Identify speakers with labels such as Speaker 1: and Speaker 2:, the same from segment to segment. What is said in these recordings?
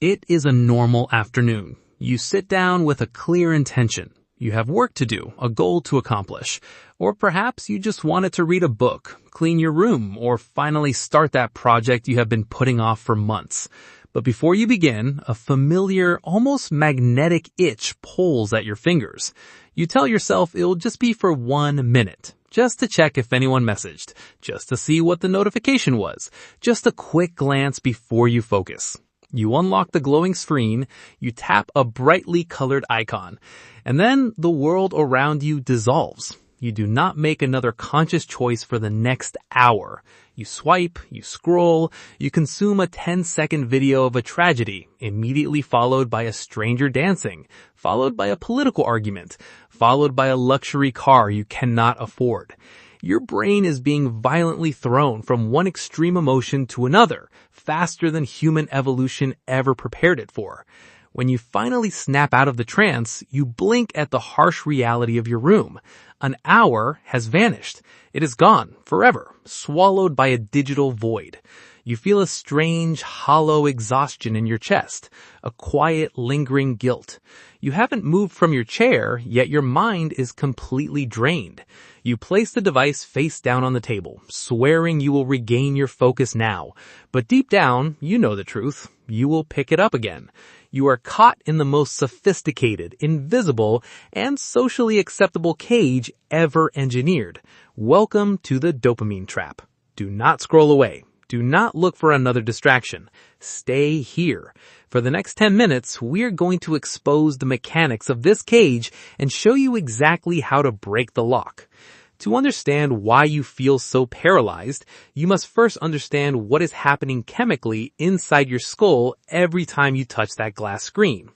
Speaker 1: It is a normal afternoon. You sit down with a clear intention. You have work to do, a goal to accomplish. Or perhaps you just wanted to read a book, clean your room, or finally start that project you have been putting off for months. But before you begin, a familiar, almost magnetic itch pulls at your fingers. You tell yourself it'll just be for 1 minute. Just to check if anyone messaged. Just to see what the notification was. Just a quick glance before you focus. You unlock the glowing screen, you tap a brightly colored icon, and then the world around you dissolves. You do not make another conscious choice for the next hour. You swipe, you scroll, you consume a 10-second video of a tragedy, immediately followed by a stranger dancing, followed by a political argument, followed by a luxury car you cannot afford. Your brain is being violently thrown from one extreme emotion to another, faster than human evolution ever prepared it for. When you finally snap out of the trance, you blink at the harsh reality of your room. An hour has vanished. It is gone, forever, swallowed by a digital void. You feel a strange, hollow exhaustion in your chest, a quiet, lingering guilt. You haven't moved from your chair, yet your mind is completely drained. You place the device face down on the table, swearing you will regain your focus now. But deep down, you know the truth. You will pick it up again. You are caught in the most sophisticated, invisible, and socially acceptable cage ever engineered. Welcome to the Dopamine Trap. Do not scroll away. Do not look for another distraction. Stay here. For the next 10 minutes, we're going to expose the mechanics of this cage and show you exactly how to break the lock. To understand why you feel so paralyzed, you must first understand what is happening chemically inside your skull every time you touch that glass screen.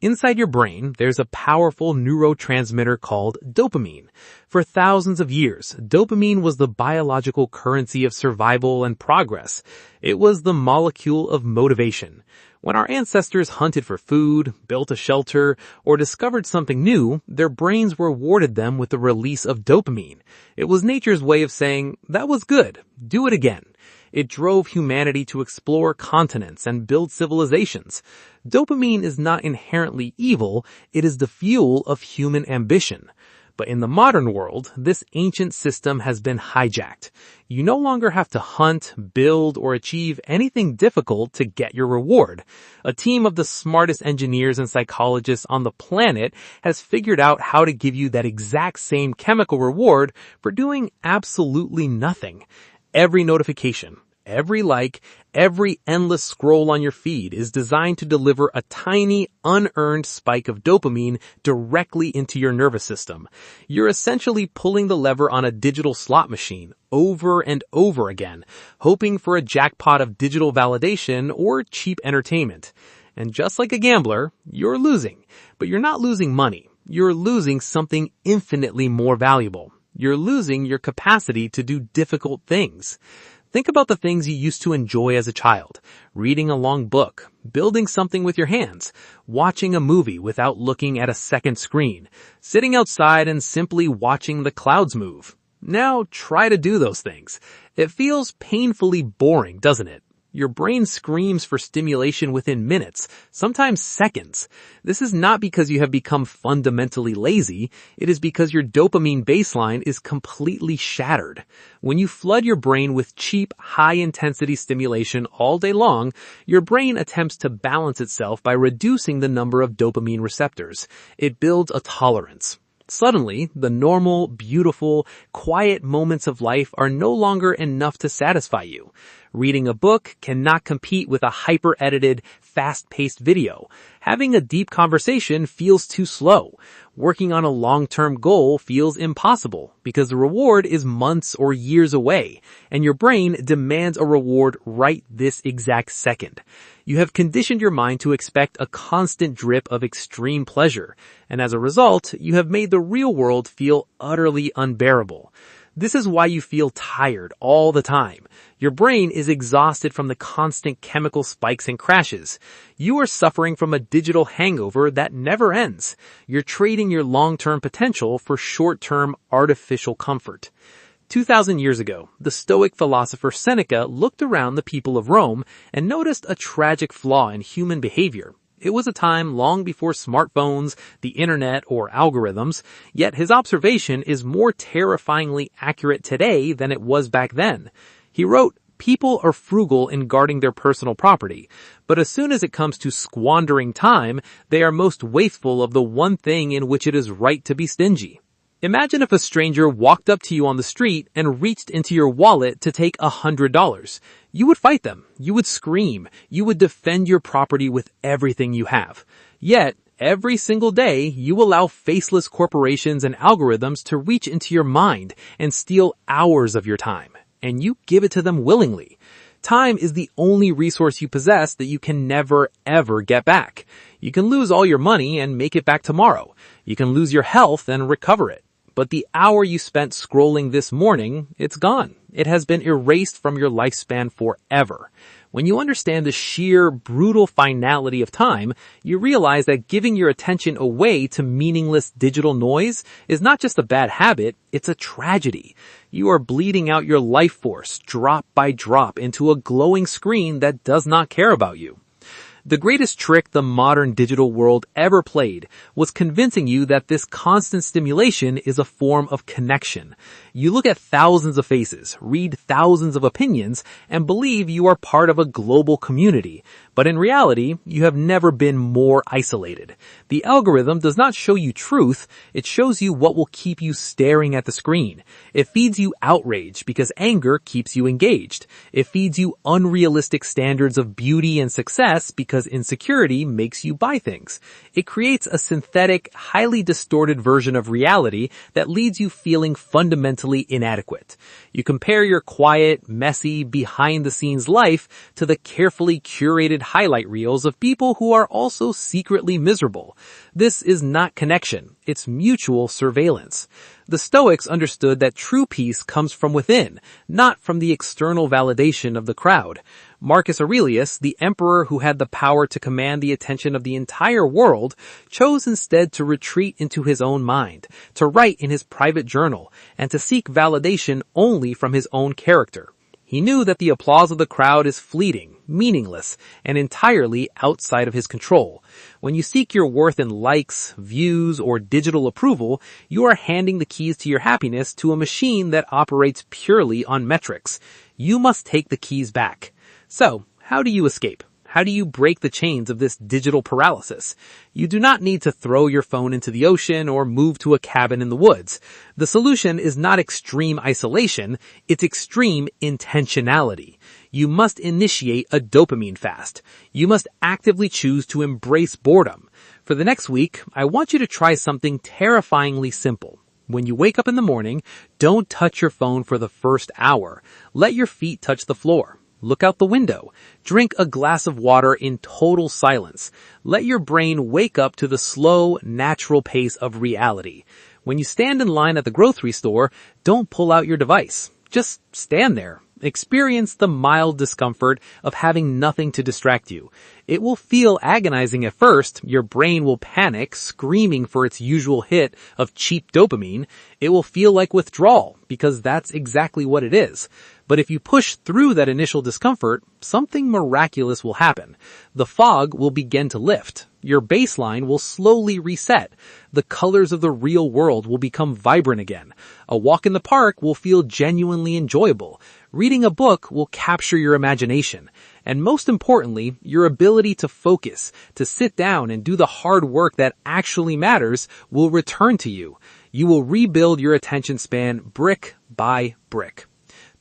Speaker 1: Inside your brain, there's a powerful neurotransmitter called dopamine. For thousands of years, dopamine was the biological currency of survival and progress. It was the molecule of motivation. When our ancestors hunted for food, built a shelter, or discovered something new, their brains rewarded them with the release of dopamine. It was nature's way of saying, that was good, do it again. It drove humanity to explore continents and build civilizations. Dopamine is not inherently evil, it is the fuel of human ambition. But in the modern world, this ancient system has been hijacked. You no longer have to hunt, build, or achieve anything difficult to get your reward. A team of the smartest engineers and psychologists on the planet has figured out how to give you that exact same chemical reward for doing absolutely nothing. Every notification, every like, every endless scroll on your feed is designed to deliver a tiny, unearned spike of dopamine directly into your nervous system. You're essentially pulling the lever on a digital slot machine over and over again, hoping for a jackpot of digital validation or cheap entertainment. And just like a gambler, you're losing. But you're not losing money. You're losing something infinitely more valuable. You're losing your capacity to do difficult things. Think about the things you used to enjoy as a child. Reading a long book, building something with your hands, watching a movie without looking at a second screen, sitting outside and simply watching the clouds move. Now try to do those things. It feels painfully boring, doesn't it? Your brain screams for stimulation within minutes, sometimes seconds. This is not because you have become fundamentally lazy. It is because your dopamine baseline is completely shattered. When you flood your brain with cheap, high-intensity stimulation all day long, your brain attempts to balance itself by reducing the number of dopamine receptors. It builds a tolerance. Suddenly, the normal, beautiful, quiet moments of life are no longer enough to satisfy you. Reading a book cannot compete with a hyper-edited, fast-paced video. Having a deep conversation feels too slow. Working on a long-term goal feels impossible because the reward is months or years away, and your brain demands a reward right this exact second. You have conditioned your mind to expect a constant drip of extreme pleasure, and as a result, you have made the real world feel utterly unbearable. This is why you feel tired all the time. Your brain is exhausted from the constant chemical spikes and crashes. You are suffering from a digital hangover that never ends. You're trading your long-term potential for short-term artificial comfort. 2,000 years ago, the Stoic philosopher Seneca looked around the people of Rome and noticed a tragic flaw in human behavior. It was a time long before smartphones, the internet, or algorithms, yet his observation is more terrifyingly accurate today than it was back then. He wrote, "People are frugal in guarding their personal property, but as soon as it comes to squandering time, they are most wasteful of the one thing in which it is right to be stingy." Imagine if a stranger walked up to you on the street and reached into your wallet to take $100. You would fight them. You would scream. You would defend your property with everything you have. Yet, every single day, you allow faceless corporations and algorithms to reach into your mind and steal hours of your time. And you give it to them willingly. Time is the only resource you possess that you can never, ever get back. You can lose all your money and make it back tomorrow. You can lose your health and recover it. But the hour you spent scrolling this morning, it's gone. It has been erased from your lifespan forever. When you understand the sheer, brutal finality of time, you realize that giving your attention away to meaningless digital noise is not just a bad habit, it's a tragedy. You are bleeding out your life force, drop by drop, into a glowing screen that does not care about you. The greatest trick the modern digital world ever played was convincing you that this constant stimulation is a form of connection. You look at thousands of faces, read thousands of opinions, and believe you are part of a global community. But in reality, you have never been more isolated. The algorithm does not show you truth, it shows you what will keep you staring at the screen. It feeds you outrage because anger keeps you engaged. It feeds you unrealistic standards of beauty and success because insecurity makes you buy things. It creates a synthetic, highly distorted version of reality that leaves you feeling fundamentally inadequate. You compare your quiet, messy, behind-the-scenes life to the carefully curated highlight reels of people who are also secretly miserable. This is not connection, it's mutual surveillance. The Stoics understood that true peace comes from within, not from the external validation of the crowd. Marcus Aurelius, the emperor who had the power to command the attention of the entire world, chose instead to retreat into his own mind, to write in his private journal, and to seek validation only from his own character. He knew that the applause of the crowd is fleeting, meaningless, and entirely outside of his control. When you seek your worth in likes, views, or digital approval, you are handing the keys to your happiness to a machine that operates purely on metrics. You must take the keys back. So, how do you escape? How do you break the chains of this digital paralysis? You do not need to throw your phone into the ocean or move to a cabin in the woods. The solution is not extreme isolation, it's extreme intentionality. You must initiate a dopamine fast. You must actively choose to embrace boredom. For the next week, I want you to try something terrifyingly simple. When you wake up in the morning, don't touch your phone for the first hour. Let your feet touch the floor. Look out the window. Drink a glass of water in total silence. Let your brain wake up to the slow, natural pace of reality. When you stand in line at the grocery store, don't pull out your device. Just stand there. Experience the mild discomfort of having nothing to distract you. It will feel agonizing at first. Your brain will panic, screaming for its usual hit of cheap dopamine. It will feel like withdrawal, because that's exactly what it is. But if you push through that initial discomfort, something miraculous will happen. The fog will begin to lift. Your baseline will slowly reset. The colors of the real world will become vibrant again. A walk in the park will feel genuinely enjoyable. Reading a book will capture your imagination. And most importantly, your ability to focus, to sit down and do the hard work that actually matters will return to you. You will rebuild your attention span brick by brick.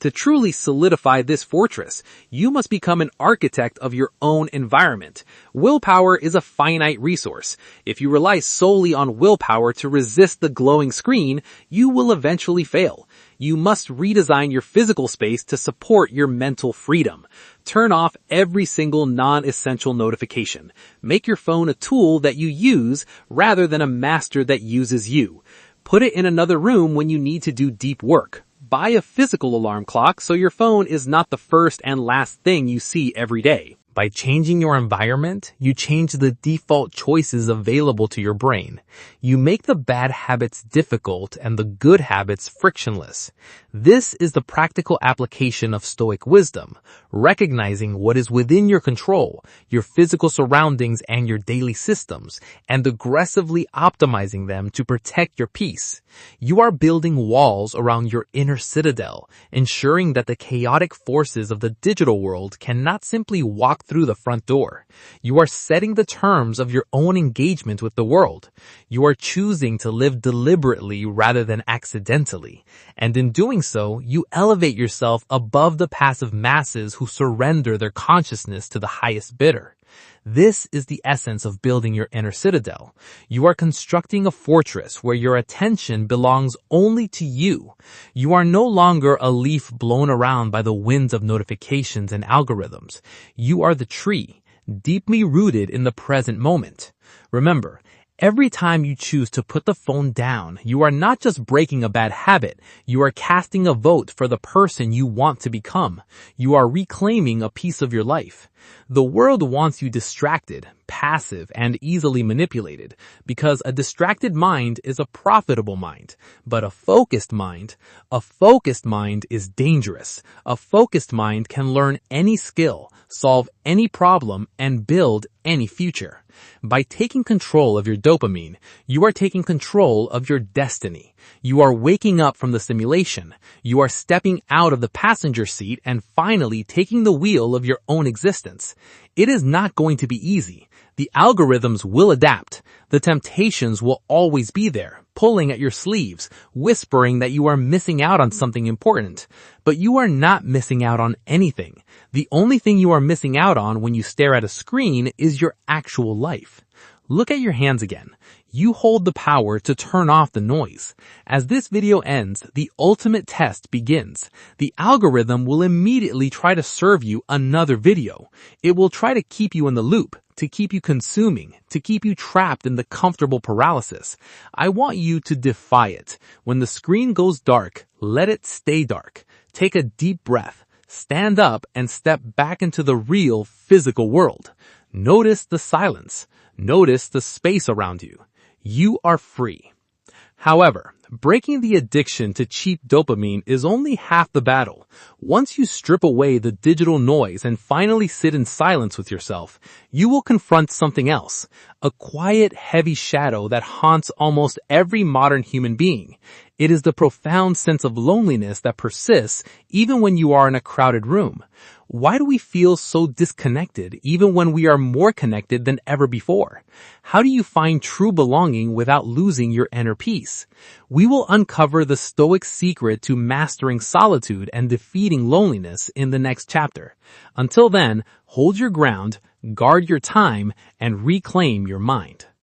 Speaker 1: To truly solidify this fortress, you must become an architect of your own environment. Willpower is a finite resource. If you rely solely on willpower to resist the glowing screen, you will eventually fail. You must redesign your physical space to support your mental freedom. Turn off every single non-essential notification. Make your phone a tool that you use rather than a master that uses you. Put it in another room when you need to do deep work. Buy a physical alarm clock so your phone is not the first and last thing you see every day. By changing your environment, you change the default choices available to your brain. You make the bad habits difficult and the good habits frictionless. This is the practical application of Stoic wisdom, recognizing what is within your control, your physical surroundings and your daily systems, and aggressively optimizing them to protect your peace. You are building walls around your inner citadel, ensuring that the chaotic forces of the digital world cannot simply walk through the front door. You are setting the terms of your own engagement with the world. You are choosing to live deliberately rather than accidentally. And in doing so, you elevate yourself above the passive masses who surrender their consciousness to the highest bidder. This is the essence of building your inner citadel. You are constructing a fortress where your attention belongs only to you. You are no longer a leaf blown around by the winds of notifications and algorithms. You are the tree, deeply rooted in the present moment. Remember, every time you choose to put the phone down, you are not just breaking a bad habit, you are casting a vote for the person you want to become. You are reclaiming a piece of your life. The world wants you distracted, passive, and easily manipulated, because a distracted mind is a profitable mind. But a focused mind is dangerous. A focused mind can learn any skill, solve any problem, and build any future. By taking control of your dopamine, you are taking control of your destiny. You are waking up from the simulation. You are stepping out of the passenger seat and finally taking the wheel of your own existence. It is not going to be easy. The algorithms will adapt. The temptations will always be there, pulling at your sleeves, whispering that you are missing out on something important. But you are not missing out on anything. The only thing you are missing out on when you stare at a screen is your actual life. Look at your hands again. You hold the power to turn off the noise. As this video ends, the ultimate test begins. The algorithm will immediately try to serve you another video. It will try to keep you in the loop, to keep you consuming, to keep you trapped in the comfortable paralysis. I want you to defy it. When the screen goes dark, let it stay dark. Take a deep breath, stand up, and step back into the real physical world. Notice the silence. Notice the space around you. You are free. However, breaking the addiction to cheap dopamine is only half the battle. Once you strip away the digital noise and finally sit in silence with yourself, you will confront something else, a quiet, heavy shadow that haunts almost every modern human being. It is the profound sense of loneliness that persists even when you are in a crowded room. Why do we feel so disconnected even when we are more connected than ever before? How do you find true belonging without losing your inner peace? We will uncover the Stoic secret to mastering solitude and defeating loneliness in the next chapter. Until then, hold your ground, guard your time, and reclaim your mind.